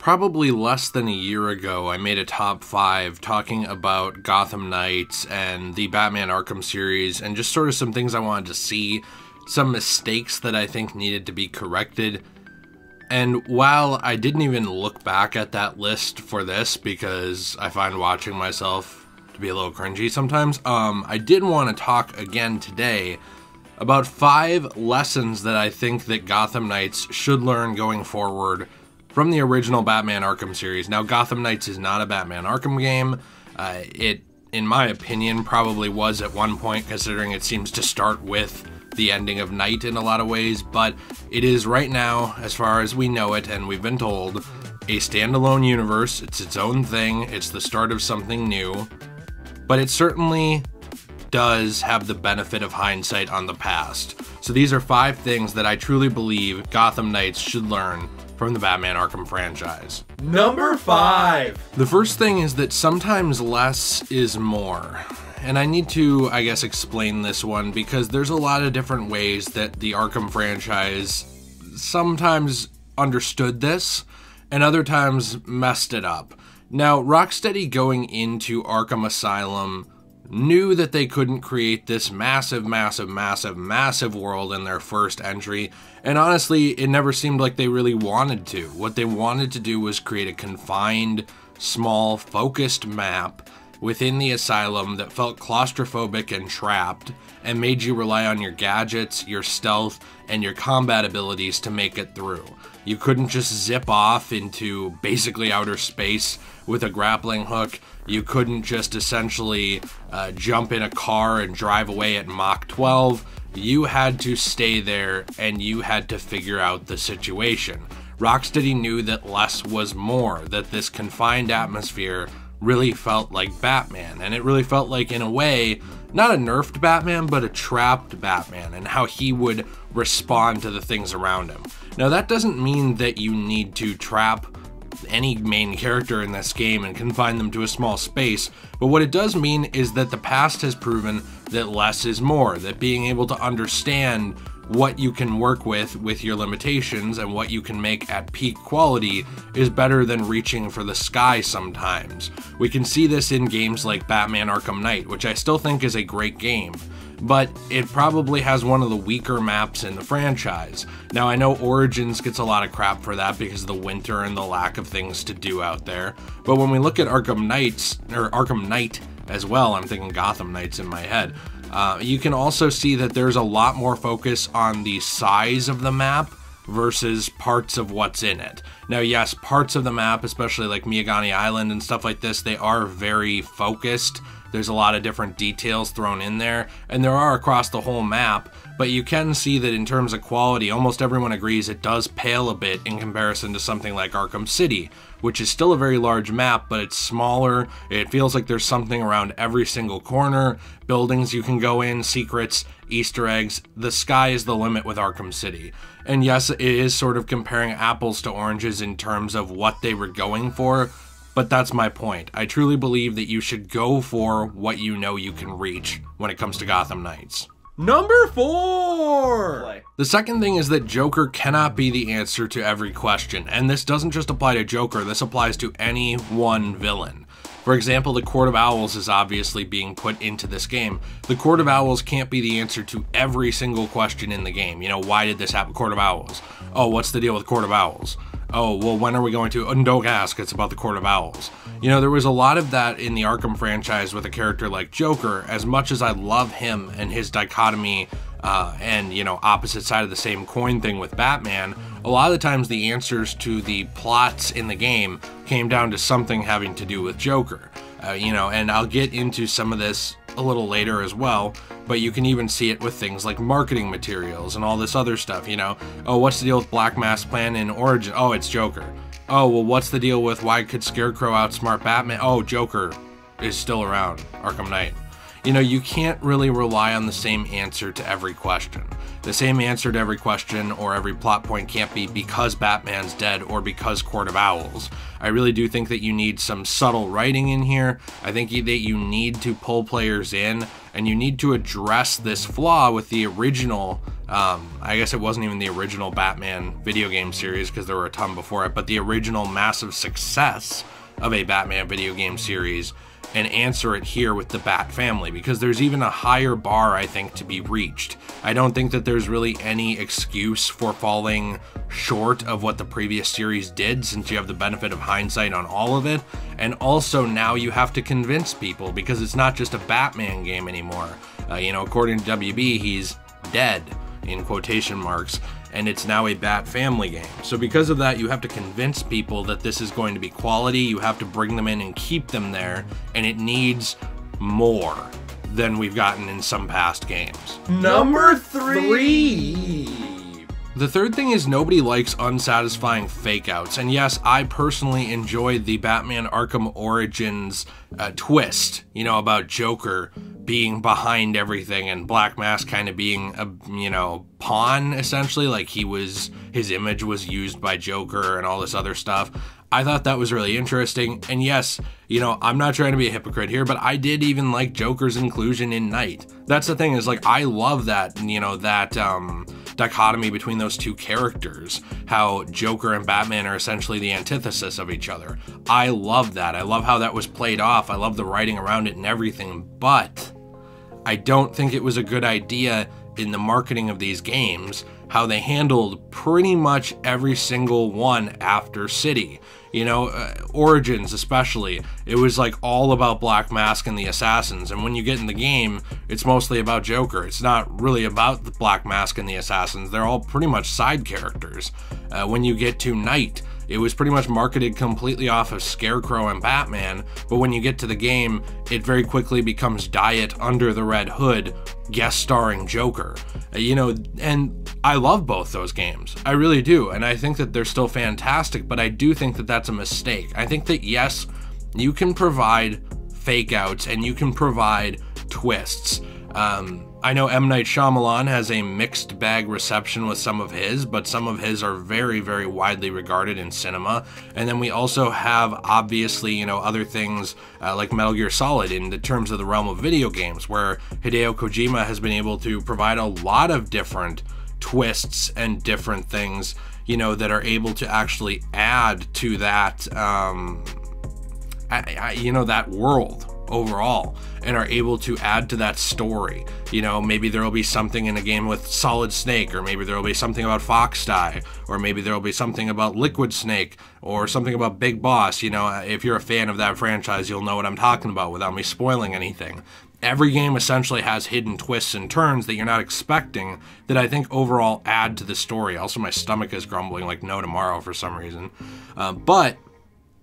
Probably less than a year ago, I made a top 5 talking about Gotham Knights and the Batman Arkham series and just sort of some things I wanted to see, some mistakes that I think needed to be corrected. And while I didn't even look back at that list for this because I find watching myself to be a little cringy sometimes, I did want to talk again today about 5 lessons that I think that Gotham Knights should learn going forward from the original Batman Arkham series. Now, Gotham Knights is not a Batman Arkham game. It, in my opinion, probably was at one point, considering it seems to start with the ending of Night in a lot of ways, but it is right now, as far as we know it, and we've been told, a standalone universe. It's its own thing. It's the start of something new, but it certainly does have the benefit of hindsight on the past. So these are 5 things that I truly believe Gotham Knights should learn from the Batman Arkham franchise. Number 5! The first thing is that sometimes less is more. And I need to, I guess, explain this one because there's a lot of different ways that the Arkham franchise sometimes understood this and other times messed it up. Now, Rocksteady going into Arkham Asylum knew that they couldn't create this massive world in their first entry, and honestly, it never seemed like they really wanted to. What they wanted to do was create a confined, small, focused map within the asylum that felt claustrophobic and trapped, and made you rely on your gadgets, your stealth, and your combat abilities to make it through. You couldn't just zip off into basically outer space with a grappling hook. You couldn't just essentially jump in a car and drive away at Mach 12. You had to stay there and you had to figure out the situation. Rocksteady knew that less was more, that this confined atmosphere really felt like Batman, and it really felt like, in a way, not a nerfed Batman, but a trapped Batman, and how he would respond to the things around him. Now, that doesn't mean that you need to trap any main character in this game and confine them to a small space, but what it does mean is that the past has proven that less is more, that being able to understand what you can work with your limitations and what you can make at peak quality is better than reaching for the sky sometimes. We can see this in games like Batman Arkham Knight, which I still think is a great game, but it probably has one of the weaker maps in the franchise. Now, I know Origins gets a lot of crap for that because of the winter and the lack of things to do out there, but when we look at Arkham Knight as well, I'm thinking Gotham Knights in my head, you can also see that there's a lot more focus on the size of the map versus parts of what's in it. Now, yes, parts of the map, especially like Miyagani Island and stuff like this, they are very focused. There's a lot of different details thrown in there, and there are across the whole map, but you can see that in terms of quality, almost everyone agrees it does pale a bit in comparison to something like Arkham City, which is still a very large map, but it's smaller. It feels like there's something around every single corner, buildings you can go in, secrets, Easter eggs. The sky is the limit with Arkham City. And yes, it is sort of comparing apples to oranges in terms of what they were going for, but that's my point. I truly believe that you should go for what you know you can reach when it comes to Gotham Knights. Number 4! The second thing is that Joker cannot be the answer to every question, and this doesn't just apply to Joker, this applies to any one villain. For example, the Court of Owls is obviously being put into this game. The Court of Owls can't be the answer to every single question in the game. You know, why did this happen? Court of Owls. Oh, what's the deal with Court of Owls? Oh, well, when are we going to? Oh, don't ask, it's about the Court of Owls. You know, there was a lot of that in the Arkham franchise with a character like Joker. As much as I love him and his dichotomy and, you know, opposite side of the same coin thing with Batman, a lot of the times the answers to the plots in the game came down to something having to do with Joker. You know, and I'll get into some of this a little later as well, but you can even see it with things like marketing materials and all this other stuff, you know. Oh, what's the deal with Black Mask Plan in Origin? Oh, it's Joker. Oh, well, what's the deal with why could Scarecrow outsmart Batman? Oh, Joker is still around, Arkham Knight. You know, you can't really rely on the same answer to every question. The same answer to every question or every plot point can't be because Batman's dead or because Court of Owls. I really do think that you need some subtle writing in here. I think that you need to pull players in and you need to address this flaw with the original, I guess it wasn't even the original Batman video game series because there were a ton before it, but the original massive success of a Batman video game series, and answer it here with the Bat family, because there's even a higher bar, I think, to be reached. I don't think that there's really any excuse for falling short of what the previous series did, since you have the benefit of hindsight on all of it. And also now you have to convince people, because it's not just a Batman game anymore. According to WB, he's dead, in quotation marks, and it's now a Bat family game. So because of that, you have to convince people that this is going to be quality, you have to bring them in and keep them there, and it needs more than we've gotten in some past games. Number 3. The third thing is nobody likes unsatisfying fake-outs, and yes, I personally enjoyed the Batman Arkham Origins twist, about Joker being behind everything and Black Mask kind of being a, pawn, essentially, like his image was used by Joker and all this other stuff. I thought that was really interesting, and yes, I'm not trying to be a hypocrite here, but I did even like Joker's inclusion in Knight. That's the thing, is like, I love that, dichotomy between those two characters, how Joker and Batman are essentially the antithesis of each other. I love that. I love how that was played off. I love the writing around it and everything, but I don't think it was a good idea in the marketing of these games, how they handled pretty much every single one after City. Origins especially, it was like all about Black Mask and the Assassins, and when you get in the game, it's mostly about Joker. It's not really about the Black Mask and the Assassins. They're all pretty much side characters. When you get to Knight, it was pretty much marketed completely off of Scarecrow and Batman, but when you get to the game, it very quickly becomes Diet Under the Red Hood, guest starring Joker. And I love both those games. I really do, and I think that they're still fantastic, but I do think that that's a mistake. I think that, yes, you can provide fake outs and you can provide twists. I know M. Night Shyamalan has a mixed bag reception with some of his, but some of his are very, very widely regarded in cinema. And then we also have, obviously, other things like Metal Gear Solid in the terms of the realm of video games, where Hideo Kojima has been able to provide a lot of different twists and different things, that are able to actually add to that, that world overall, and are able to add to that story. Maybe there will be something in a game with Solid Snake, or maybe there will be something about Fox Die, or maybe there will be something about Liquid Snake, or something about Big Boss. If you're a fan of that franchise, you'll know what I'm talking about without me spoiling anything. Every game essentially has hidden twists and turns that you're not expecting, that I think overall add to the story. Also, my stomach is grumbling like no tomorrow for some reason. But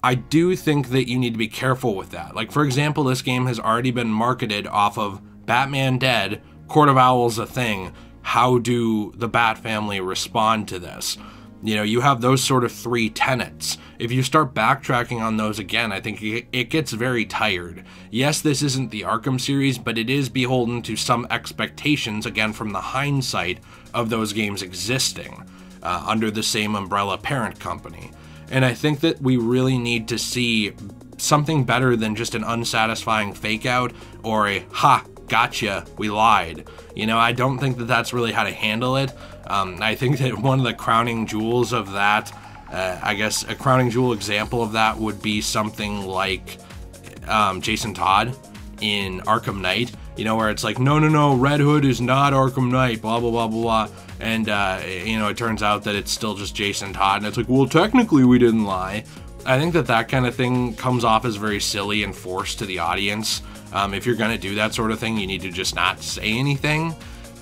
I do think that you need to be careful with that. Like, for example, this game has already been marketed off of Batman Dead, Court of Owls a thing. How do the Bat family respond to this? You have those sort of three tenets. If you start backtracking on those again, I think it gets very tired. Yes, this isn't the Arkham series, but it is beholden to some expectations, again, from the hindsight of those games existing under the same umbrella parent company. And I think that we really need to see something better than just an unsatisfying fake out or a "ha, gotcha, we lied." I don't think that that's really how to handle it. I think that one of the crowning jewels of that, I guess a crowning jewel example of that would be something like Jason Todd in Arkham Knight, where it's like, no, Red Hood is not Arkham Knight, blah, blah, blah, blah, blah. And, it turns out that it's still just Jason Todd, and it's like, well, technically we didn't lie. I think that kind of thing comes off as very silly and forced to the audience. If you're going to do that sort of thing, you need to just not say anything.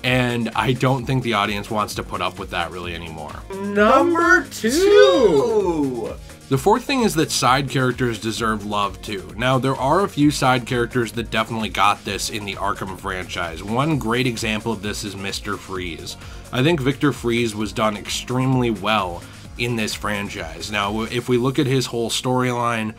And I don't think the audience wants to put up with that really anymore. Number 2! The fourth thing is that side characters deserve love too. Now, there are a few side characters that definitely got this in the Arkham franchise. One great example of this is Mr. Freeze. I think Victor Freeze was done extremely well in this franchise. Now, if we look at his whole storyline,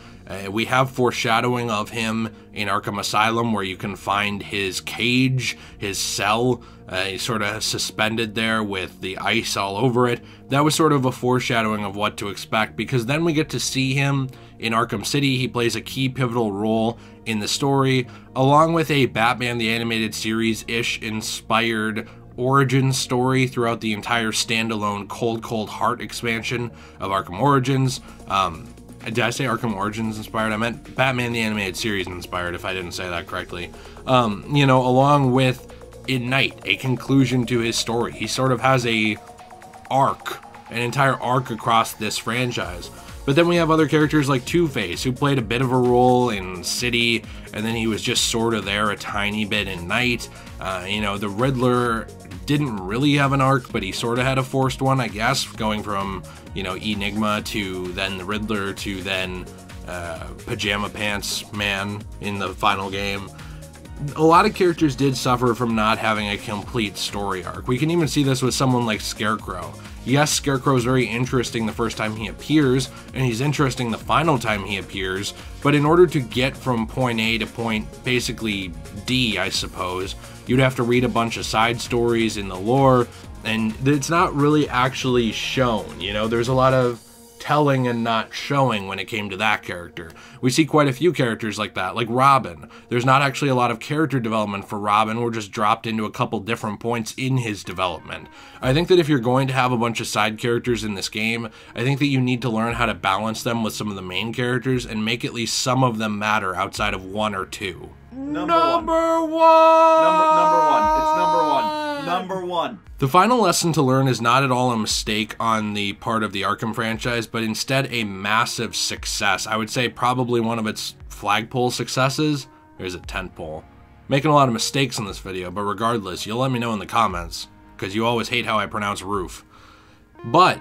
We have foreshadowing of him in Arkham Asylum, where you can find his cage, his cell. He's sort of suspended there with the ice all over it. That was sort of a foreshadowing of what to expect, because then we get to see him in Arkham City. He plays a key pivotal role in the story, along with a Batman the Animated Series-ish inspired origin story throughout the entire standalone Cold Heart expansion of Arkham Origins. Did I say Arkham Origins inspired? I meant Batman the Animated Series inspired, if I didn't say that correctly. You know, along with Ignite, a conclusion to his story. He sort of has an entire arc across this franchise. But then we have other characters like Two-Face, who played a bit of a role in City, and then he was just sort of there a tiny bit in Night. You know, the Riddler didn't really have an arc, but he sort of had a forced one, I guess, going from, you know, Enigma to then the Riddler to then Pajama Pants Man in the final game. A lot of characters did suffer from not having a complete story arc. We can even see this with someone like Scarecrow. Yes, Scarecrow is very interesting the first time he appears, and he's interesting the final time he appears, but in order to get from point A to point basically D, I suppose, you'd have to read a bunch of side stories in the lore, and it's not really actually shown. You know, there's a lot of telling and not showing when it came to that character. We see quite a few characters like that, like Robin. There's not actually a lot of character development for Robin. We're just dropped into a couple different points in his development. I think that if you're going to have a bunch of side characters in this game, I think that you need to learn how to balance them with some of the main characters and make at least some of them matter outside of one or two. Number one. It's number one. The final lesson to learn is not at all a mistake on the part of the Arkham franchise, but instead a massive success. I would say probably one of its flagpole successes. Or is it tentpole? Making a lot of mistakes in this video, but regardless, you'll let me know in the comments, because you always hate how I pronounce roof. But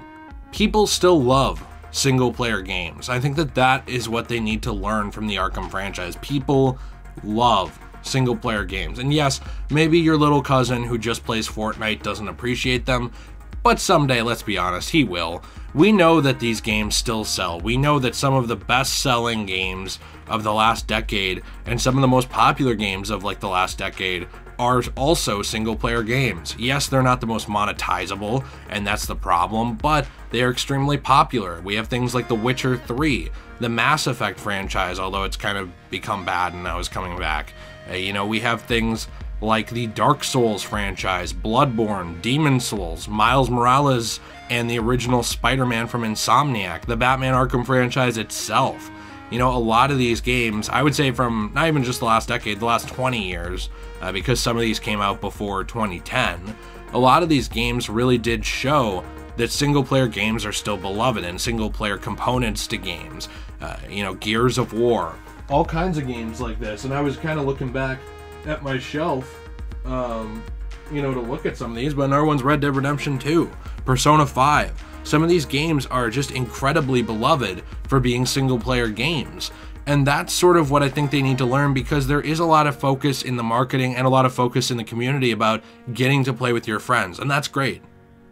people still love single-player games. I think that that is what they need to learn from the Arkham franchise. People love single-player games. And yes, maybe your little cousin who just plays Fortnite doesn't appreciate them, but someday, let's be honest, he will. We know that these games still sell. We know that some of the best-selling games of the last decade and some of the most popular games of like the last decade are also single-player games. Yes, they're not the most monetizable, and that's the problem, but they are extremely popular. We have things like The Witcher 3, the Mass Effect franchise, although it's kind of become bad and now is coming back. You know, we have things like the Dark Souls franchise, Bloodborne, Demon Souls, Miles Morales, and the original Spider-Man from Insomniac, the Batman Arkham franchise itself. You know, a lot of these games, I would say from not even just the last decade, the last 20 years, because some of these came out before 2010, a lot of these games really did show that single-player games are still beloved and single-player components to games. You know, Gears of War, all kinds of games like this. And I was kind of looking back at my shelf, you know, to look at some of these, but another one's Red Dead Redemption 2, Persona 5. Some of these games are just incredibly beloved for being single-player games. And that's sort of what I think they need to learn, because there is a lot of focus in the marketing and a lot of focus in the community about getting to play with your friends, and that's great.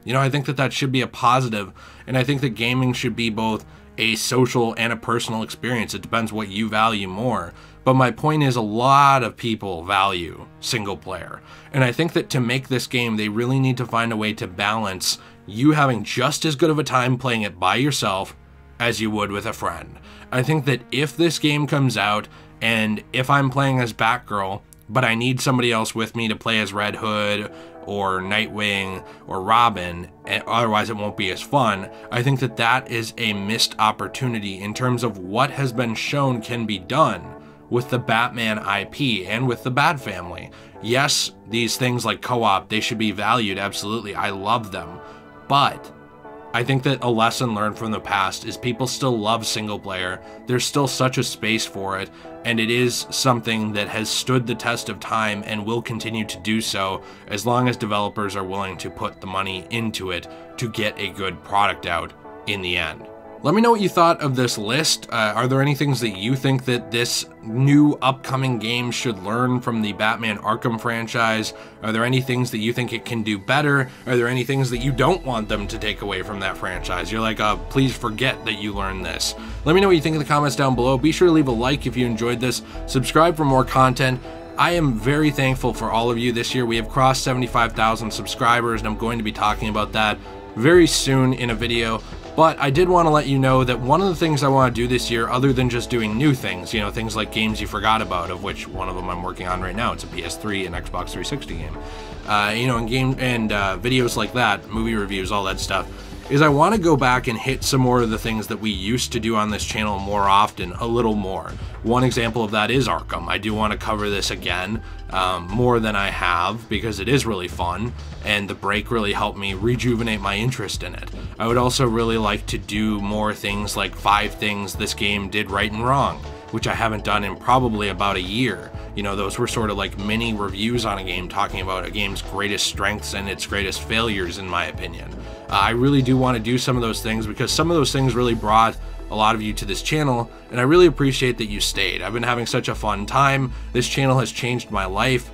You know, I think that that should be a positive, and I think that gaming should be both a social and a personal experience. It depends what you value more. But my point is, a lot of people value single player. And I think that to make this game, they really need to find a way to balance you having just as good of a time playing it by yourself as you would with a friend. I think that if this game comes out, and if I'm playing as Batgirl, but I need somebody else with me to play as Red Hood, or Nightwing, or Robin, and otherwise it won't be as fun, I think that that is a missed opportunity in terms of what has been shown can be done with the Batman IP and with the Bat family. Yes, these things like co-op, they should be valued, absolutely, I love them, but I think that a lesson learned from the past is people still love single player. There's still such a space for it, and it is something that has stood the test of time and will continue to do so as long as developers are willing to put the money into it to get a good product out in the end. Let me know what you thought of this list. Are there any things that you think that this new upcoming game should learn from the Batman Arkham franchise? Are there any things that you think it can do better? Are there any things that you don't want them to take away from that franchise? You're like, please forget that you learned this. Let me know what you think in the comments down below. Be sure to leave a like if you enjoyed this. Subscribe for more content. I am very thankful for all of you this year. We have crossed 75,000 subscribers, and I'm going to be talking about that very soon in a video. But I did want to let you know that one of the things I want to do this year, other than just doing new things, you know, things like games you forgot about, of which one of them I'm working on right now, it's a PS3 and Xbox 360 game, you know, and videos like that, movie reviews, all that stuff, is I want to go back and hit some more of the things that we used to do on this channel more often, a little more. One example of that is Arkham. I do want to cover this again, more than I have, because it is really fun, and the break really helped me rejuvenate my interest in it. I would also really like to do more things like 5 things this game did right and wrong, which I haven't done in probably about a year. You know, those were sort of like mini reviews on a game, talking about a game's greatest strengths and its greatest failures, in my opinion. I really do want to do some of those things, because some of those things really brought a lot of you to this channel, and I really appreciate that you stayed. I've been having such a fun time. This channel has changed my life.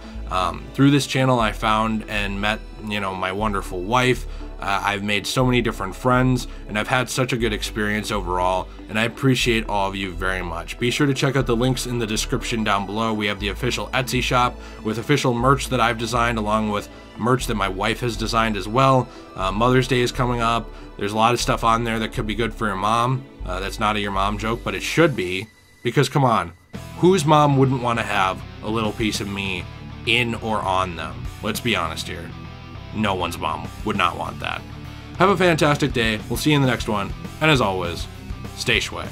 Through this channel, I found and met, you know, my wonderful wife. I've made so many different friends, and I've had such a good experience overall, and I appreciate all of you very much. Be sure to check out the links in the description down below. We have the official Etsy shop with official merch that I've designed, along with merch that my wife has designed as well. Mother's Day is coming up. There's a lot of stuff on there that could be good for your mom. That's not a your mom joke, but it should be, because come on, whose mom wouldn't want to have a little piece of me in or on them? Let's be honest here. No one's mom would not want that. Have a fantastic day. We'll see you in the next one. And as always, stay shway.